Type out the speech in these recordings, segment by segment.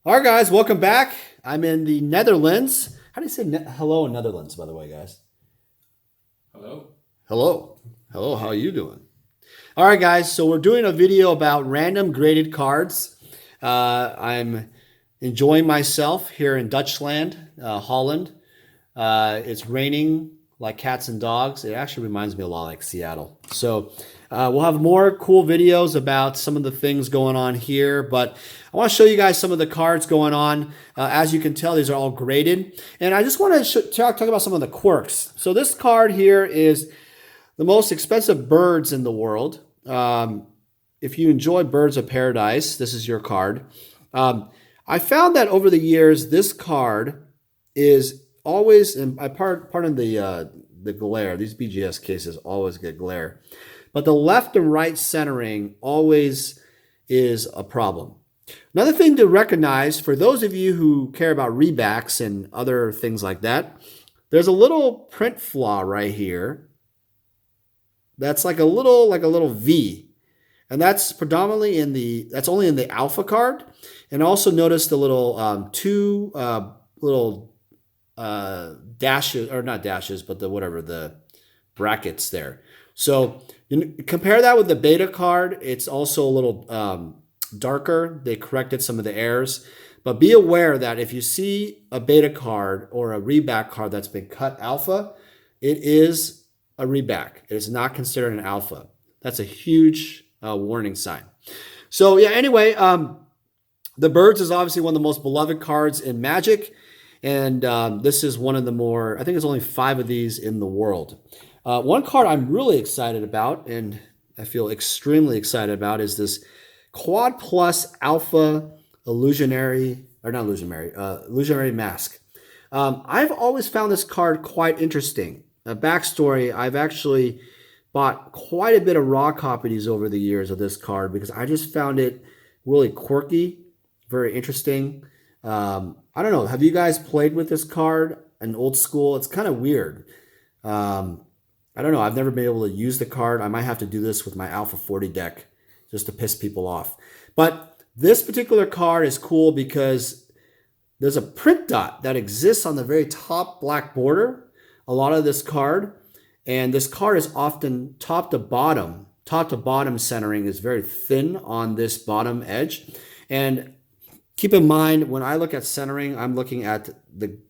All right, guys, welcome back. I'm in the Netherlands. How do you say hello in Netherlands, by the way, guys? Hello. Hello. Hello, how are you doing? All right, guys, so we're doing a video about random graded cards. I'm enjoying myself here in Dutchland, Holland. It's raining like cats and dogs. It actually reminds me a lot like Seattle. So we'll have more cool videos about some of the things going on here, but I want to show you guys some of the cards going on. As you can tell, these are all graded. And I just want to talk about some of the quirks. So this card here is the most expensive birds in the world. If you enjoy Birds of Paradise, this is your card. I found that over the years, this card is always, and I pardon the glare. These BGS cases always get glare, but the left and right centering always is a problem. Another thing to recognize for those of you who care about rebacks and other things like that, there's a little print flaw right here. That's like a little V, and that's predominantly that's only in the alpha card. And also notice the little two little dashes, or not dashes, but the brackets there. So compare that with the beta card. It's also a little darker. They corrected some of the errors, but be aware that if you see a beta card or a reback card that's been cut alpha, it is a reback. It is not considered an alpha. That's a huge warning sign. So yeah, anyway, the Birds is obviously one of the most beloved cards in Magic. And this is one of the more, I think there's only 5 of these in the world. One card I'm really excited about, and I feel extremely excited about, is this Quad Plus Alpha Illusionary, or not Illusionary, Illusionary Mask. I've always found this card quite interesting. A backstory, I've actually bought quite a bit of raw copies over the years of this card because I just found it really quirky, very interesting. I don't know. Have you guys played with this card in old school? It's kind of weird. I don't know. I've never been able to use the card. I might have to do this with my Alpha 40 deck just to piss people off. But this particular card is cool because there's a print dot that exists on the very top black border. A lot of this card, and this card is often top to bottom. Top to bottom centering is very thin on this bottom edge. And keep in mind, when I look at centering, I'm looking at the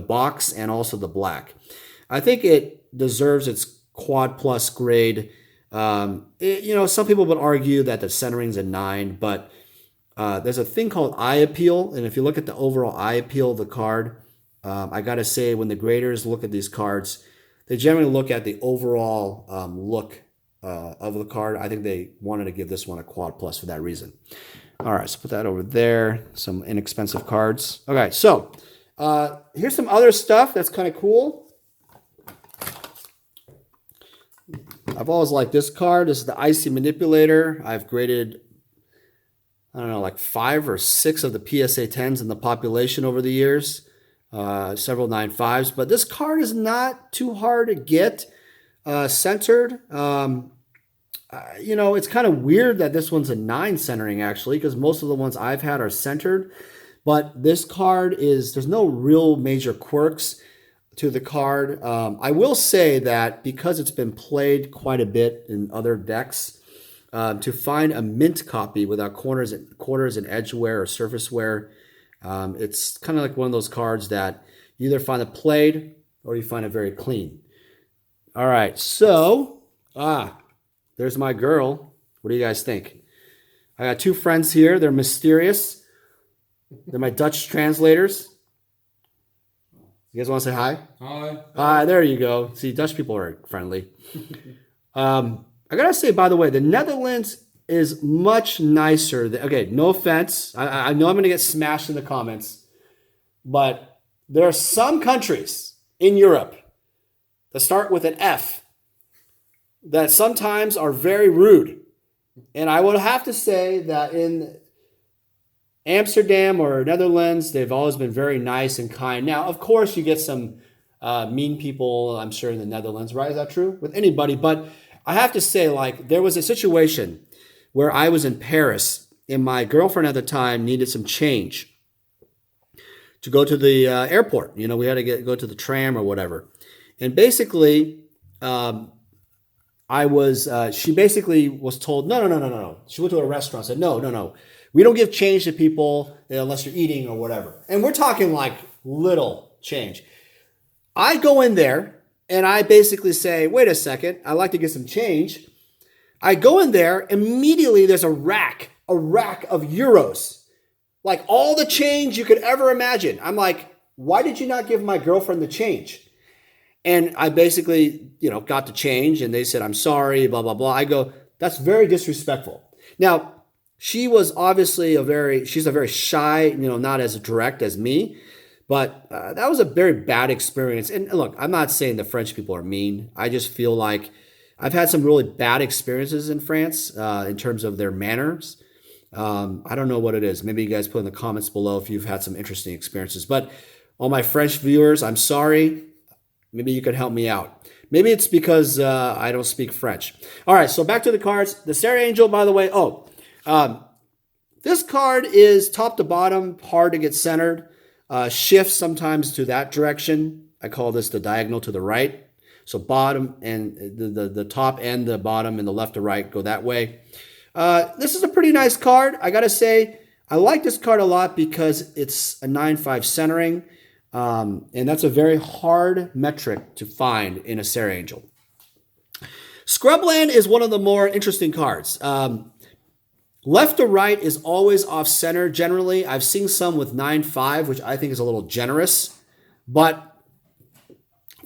box and also the black. I think it deserves its quad plus grade. Some people would argue that the centering is a 9, but there's a thing called eye appeal. And if you look at the overall eye appeal of the card, I got to say, when the graders look at these cards, they generally look at the overall look of the card. I think they wanted to give this one a quad plus for that reason. All right, so put that over there. Some inexpensive cards. Okay, so here's some other stuff that's kind of cool. I've always liked this card. This is the Icy Manipulator. I've graded, I don't know, like 5 or 6 of the PSA 10s in the population over the years. Several 9.5s, but this card is not too hard to get centered. It's kind of weird that this one's a 9 centering actually, because most of the ones I've had are centered, but this card there's no real major quirks to the card. I will say that because it's been played quite a bit in other decks, to find a mint copy without quarters and edge wear or surface wear, it's kind of like one of those cards that you either find it played or you find it very clean. All right, so there's my girl. What do you guys think? I got 2 friends here. They're mysterious. They're my Dutch translators. You guys want to say hi? Hi. Hi, there you go. See, Dutch people are friendly. I gotta say, by the way, the Netherlands is much nicer. Okay, no offense. I know I'm going to get smashed in the comments, but there are some countries in Europe that start with an F that sometimes are very rude. And I would have to say that in Amsterdam or Netherlands, they've always been very nice and kind. Now, of course, you get some mean people, I'm sure, in the Netherlands, right? Is that true? With anybody. But I have to say, like, there was a situation where I was in Paris and my girlfriend at the time needed some change to go to the airport. You know, we had to go to the tram or whatever. And basically, she basically was told, no. She went to a restaurant, said, no. We don't give change to people unless you're eating or whatever. And we're talking like little change. I go in there and I basically say, wait a second, I'd like to get some change. I go in there, immediately there's a rack of euros. Like all the change you could ever imagine. I'm like, why did you not give my girlfriend the change? And I basically, got the change and they said, I'm sorry, blah, blah, blah. I go, that's very disrespectful. Now, she was obviously she's a very shy, not as direct as me, but that was a very bad experience. And look, I'm not saying the French people are mean. I just feel like I've had some really bad experiences in France in terms of their manners. I don't know what it is. Maybe you guys put in the comments below if you've had some interesting experiences. But all my French viewers, I'm sorry. Maybe you can help me out. Maybe it's because I don't speak French. All right, so back to the cards. The Sarah Angel, by the way. This card is top to bottom, hard to get centered. Shifts sometimes to that direction. I call this the diagonal to the right. So bottom and the top and the bottom and the left to right go that way. This is a pretty nice card. I got to say, I like this card a lot because it's a 9-5 centering. And that's a very hard metric to find in a Sarah Angel. Scrubland is one of the more interesting cards. Left to right is always off center generally. I've seen some with 9-5, which I think is a little generous. But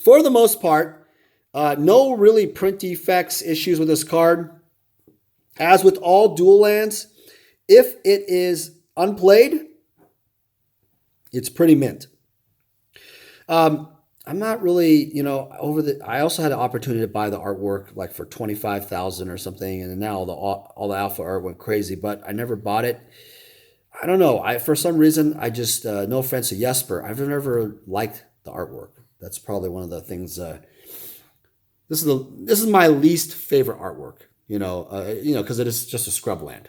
for the most part, no really print defects issues with this card. As with all dual lands, if it is unplayed, it's pretty mint. I'm not really, I also had an opportunity to buy the artwork like for $25,000 or something, and now all the alpha art went crazy, but I never bought it. I don't know. For some reason, I just no offense to Jesper, I've never liked the artwork. That's probably one of the things. This is my least favorite artwork. Because it is just a scrub land.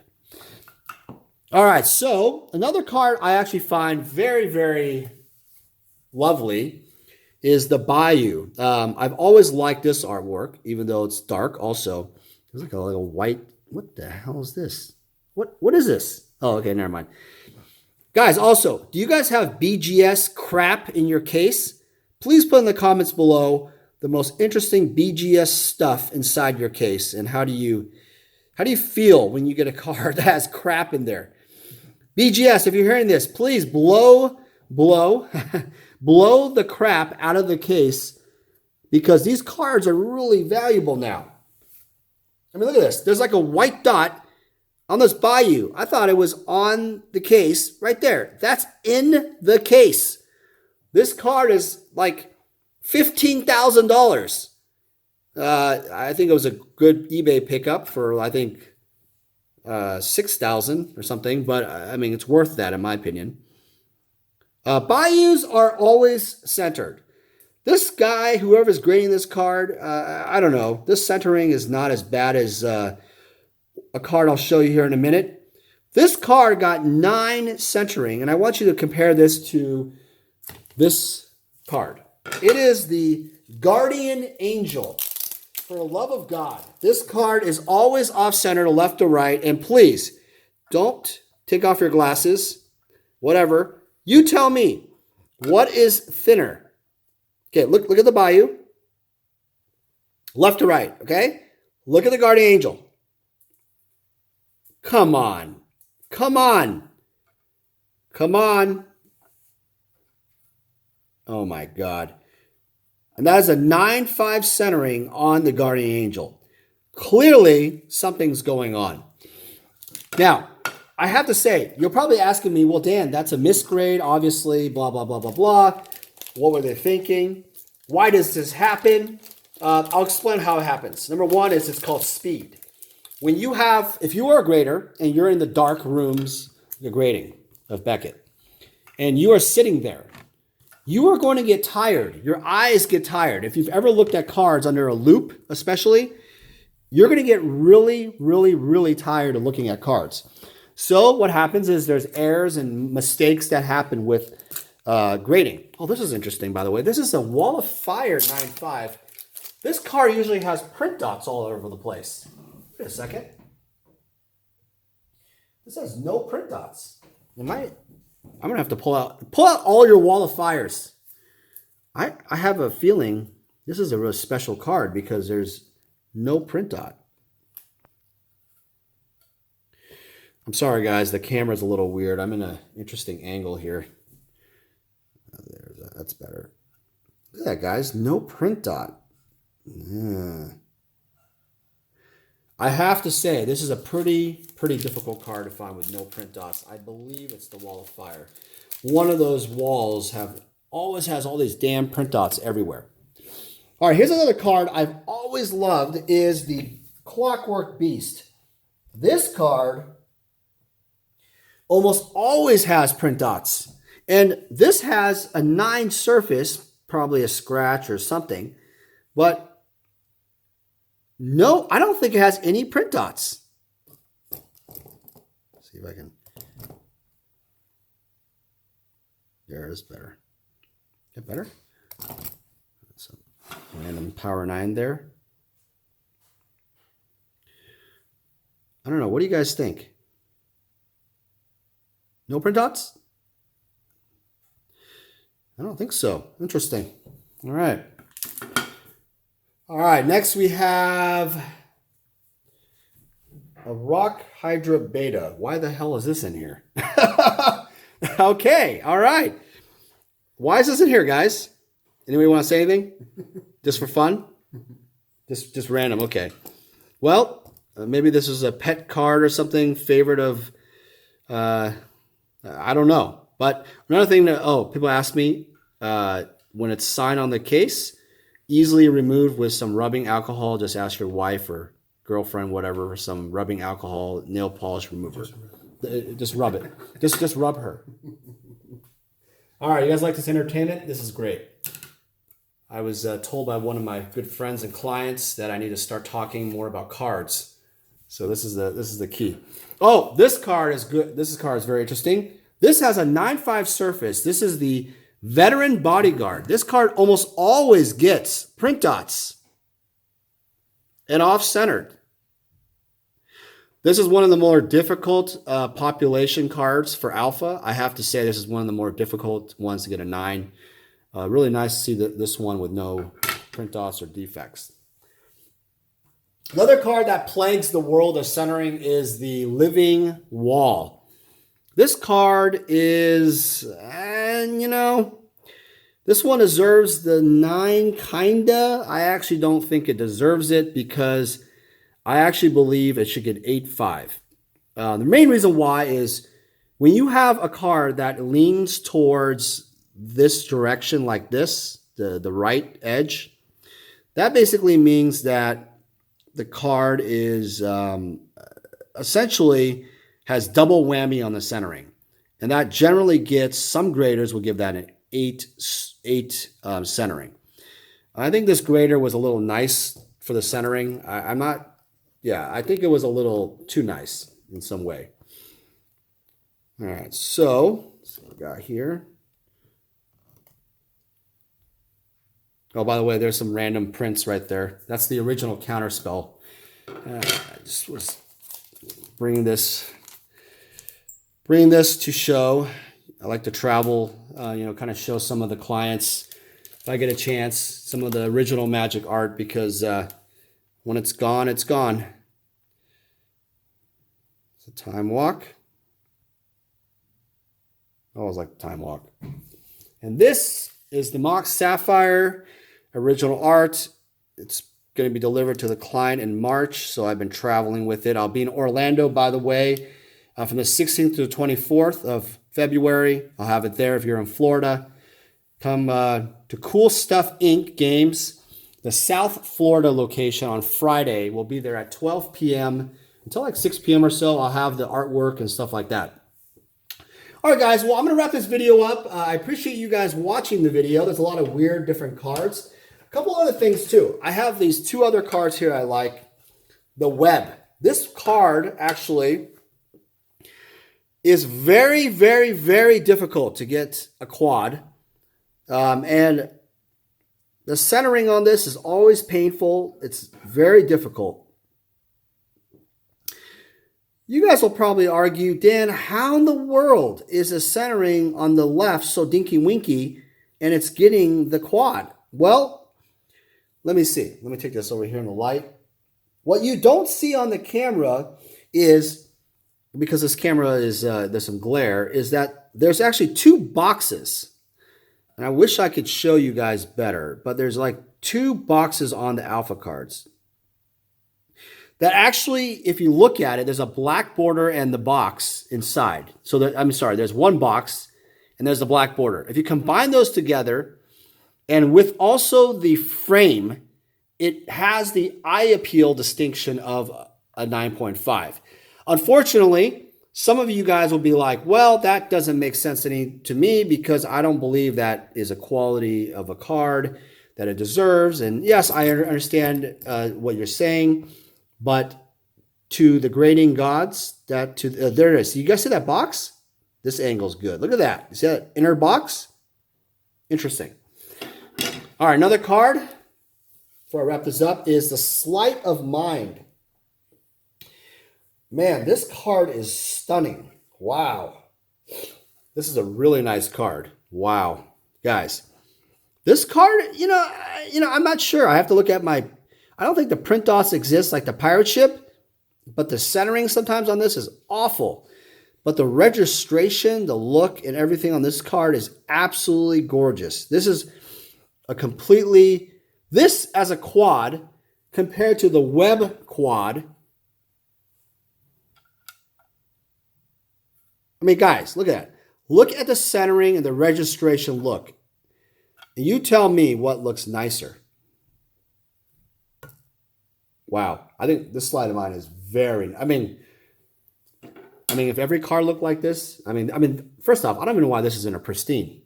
All right, so another card I actually find very, very lovely is the Bayou. I've always liked this artwork, even though it's dark. Also, there's like a little white. What the hell is this? What is this? Oh, okay, never mind. Guys, also, do you guys have BGS crap in your case? Please put in the comments below the most interesting BGS stuff inside your case, and how do you feel when you get a card that has crap in there? BGS, if you're hearing this, please blow the crap out of the case, because these cards are really valuable now. I mean, look at this. There's like a white dot on this Bayou. I thought it was on the case right there. That's in the case. This card is like $15,000. I think it was a good eBay pickup for, I think, $6,000 or something. But I mean, it's worth that in my opinion. Bayous are always centered. This guy, whoever's grading this card, I don't know. This centering is not as bad as a card I'll show you here in a minute. This card got 9 centering, and I want you to compare this to this card. It is the Guardian Angel. For the love of God, this card is always off-center to left to right. And please, don't take off your glasses. Whatever. You tell me, what is thinner? Okay, look at the Bayou. Left to right, okay? Look at the Guardian Angel. Come on. Come on. Come on. Oh my God. And that is a 9-5 centering on the Guardian Angel. Clearly, something's going on. Now, I have to say, you're probably asking me, well, Dan, that's a misgrade, obviously, blah, blah, blah, blah, blah. What were they thinking? Why does this happen? I'll explain how it happens. Number one is it's called speed. If you are a grader and you're in the dark rooms, the grading of Beckett, and you are sitting there, you are going to get tired. Your eyes get tired. If you've ever looked at cards under a loop, especially, you're going to get really, really, really tired of looking at cards. So what happens is there's errors and mistakes that happen with grading. Oh, this is interesting, by the way. This is a Wall of Fire 9.5. This card usually has print dots all over the place. Wait a second. This has no print dots. I'm gonna have to pull out all your Wall of Fires. I have a feeling this is a real special card because there's no print dot. I'm sorry, guys. The camera's a little weird. I'm in an interesting angle here. That's better. Look at that, guys. No print dot. Yeah. I have to say, this is a pretty difficult card to find with no print dots. I believe it's the Wall of Fire. One of those walls always has all these damn print dots everywhere. All right, here's another card I've always loved is the Clockwork Beast. This card almost always has print dots. And this has a 9 surface, probably a scratch or something. But no, I don't think it has any print dots. Let's see if I can. There it is better. Get better? Some random power 9 there. I don't know. What do you guys think? No print dots? I don't think so. Interesting. All right. All right. Next we have a Rock Hydra Beta. Why the hell is this in here? Okay. All right. Why is this in here, guys? Anybody want to say anything? Just for fun? Just random. Okay. Well, maybe this is a pet card or something, favorite of, I don't know. But another thing that, people ask me, when it's signed on the case, easily removed with some rubbing alcohol. Just ask your wife or girlfriend, whatever, for some rubbing alcohol, nail polish remover. Just rub it. Just rub her. All right, you guys like this entertainment? This is great. I was told by one of my good friends and clients that I need to start talking more about cards. So this is the key. Oh, this card is good. This card is very interesting. This has a 9.5 surface. This is the Veteran Bodyguard. This card almost always gets print dots and off-centered. This is one of the more difficult population cards for Alpha. I have to say this is one of the more difficult ones to get a 9. Really nice to see this one with no print dots or defects. Another card that plagues the world of centering is the Living Wall. This card is, this one deserves the 9, kinda. I actually don't think it deserves it because I actually believe it should get 8.5. The main reason why is when you have a card that leans towards this direction like this, the right edge, that basically means that the card is essentially has double whammy on the centering. And that generally gets, some graders will give that an 8 centering. I think this grader was a little nice for the centering. I think it was a little too nice in some way. All right, so let's see what we got here. Oh, by the way, there's some random prints right there. That's the original counterspell. I just was bringing this to show. I like to travel, kind of show some of the clients, if I get a chance, some of the original Magic art, because when it's gone, it's gone. It's a time walk. Always like the time walk. And this is the Mox Sapphire original art. It's going to be delivered to the client in March, so I've been traveling with it. I'll be in Orlando, by the way, from the 16th to the 24th of February. I'll have it there if you're in Florida. Come to Cool Stuff Inc. Games, the South Florida location on Friday. We'll be there at 12 p.m. until like 6 p.m. or so. I'll have the artwork and stuff like that. All right, guys. Well, I'm going to wrap this video up. I appreciate you guys watching the video. There's a lot of weird different cards. A couple other things, too. I have these 2 other cards here I like. The Web. This card, actually, is very, very, very difficult to get a quad. And the centering on this is always painful. It's very difficult. You guys will probably argue, Dan, how in the world is the centering on the left so dinky winky and it's getting the quad? Well, let me see. Let me take this over here in the light. What you don't see on the camera is, because this camera is, there's some glare, is that there's actually two boxes. And I wish I could show you guys better, but there's like two boxes on the alpha cards. That actually, if you look at it, there's a black border and the box inside. So there's one box and there's the black border. If you combine those together and with also the frame, it has the eye appeal distinction of a 9.5. Unfortunately, some of you guys will be like, well, that doesn't make sense to me because I don't believe that is a quality of a card that it deserves. And yes, I understand what you're saying. But to the grading gods, there it is. You guys see that box? This angle's good. Look at that. You see that inner box? Interesting. All right, another card before I wrap this up is the Sleight of Mind. Man, this card is stunning. Wow. This is a really nice card. Wow. Guys, this card, I'm not sure. I have to look at I don't think the print dots exist like the pirate ship, but the centering sometimes on this is awful. But the registration, the look, and everything on this card is absolutely gorgeous. This is this as a quad compared to the web quad. I mean, guys, look at that. Look at the centering and the registration look. And you tell me what looks nicer. Wow, I think this Sleight of Mind is very. I mean, if every card looked like this, I mean, first off, I don't even know why this isn't a pristine.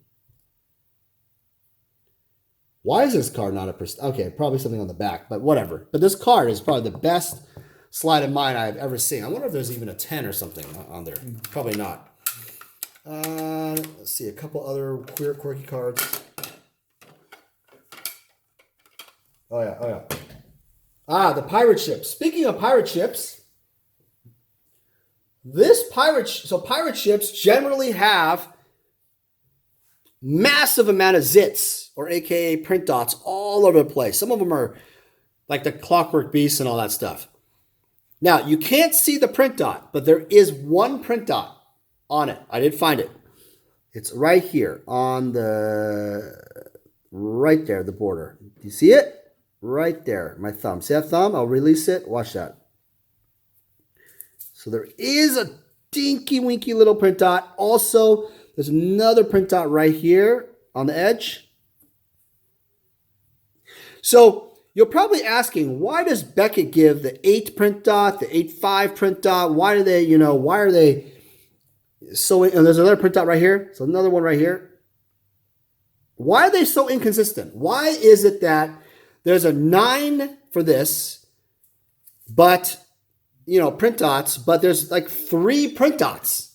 Why is this card not a pristine? Okay, probably something on the back, but whatever. But this card is probably the best Sleight of Mind I've ever seen. I wonder if there's even a 10 or something on there. Probably not. Let's see, a couple other quirky cards. Oh yeah. The pirate ship. Speaking of pirate ships, pirate ships generally have massive amount of zits, or AKA print dots, all over the place. Some of them are like the Clockwork Beast and all that stuff. Now, you can't see the print dot, but there is one print dot on it. I did find it. It's right here on right there, the border. Do you see it? Right there, my thumb. See that thumb? I'll release it. Watch that. So there is a dinky winky little print dot. Also, there's another print dot right here on the edge. So you're probably asking, why does Beckett give the 8 print dot, the 8.5 print dot? Why are they so, and there's another print dot right here. So another one right here. Why are they so inconsistent? Why is it that there's a 9 for this, but, print dots, but there's like 3 print dots?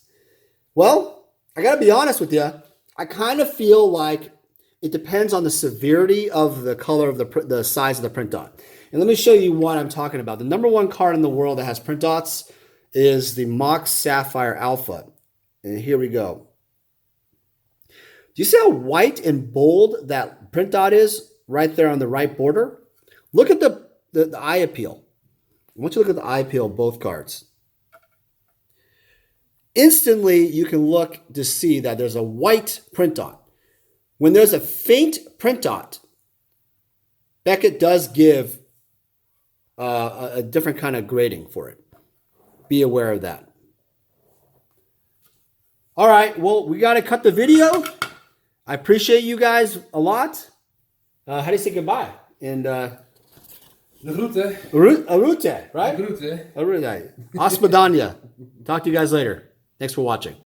Well, I got to be honest with you. I kind of feel like it depends on the severity of the color of the size of the print dot. And let me show you what I'm talking about. The number 1 card in the world that has print dots is the Mox Sapphire Alpha. And here we go. Do you see how white and bold that print dot is? Right there on the right border. Look at the eye appeal. I want you to look at the eye appeal of both cards. Instantly, you can look to see that there's a white print dot. When there's a faint print dot, Beckett does give a different kind of grading for it. Be aware of that. All right, well, we got to cut the video. I appreciate you guys a lot. How do you say goodbye? And Groeten. Arute, right? Groeten. Arute. Aspadanya. Talk to you guys later. Thanks for watching.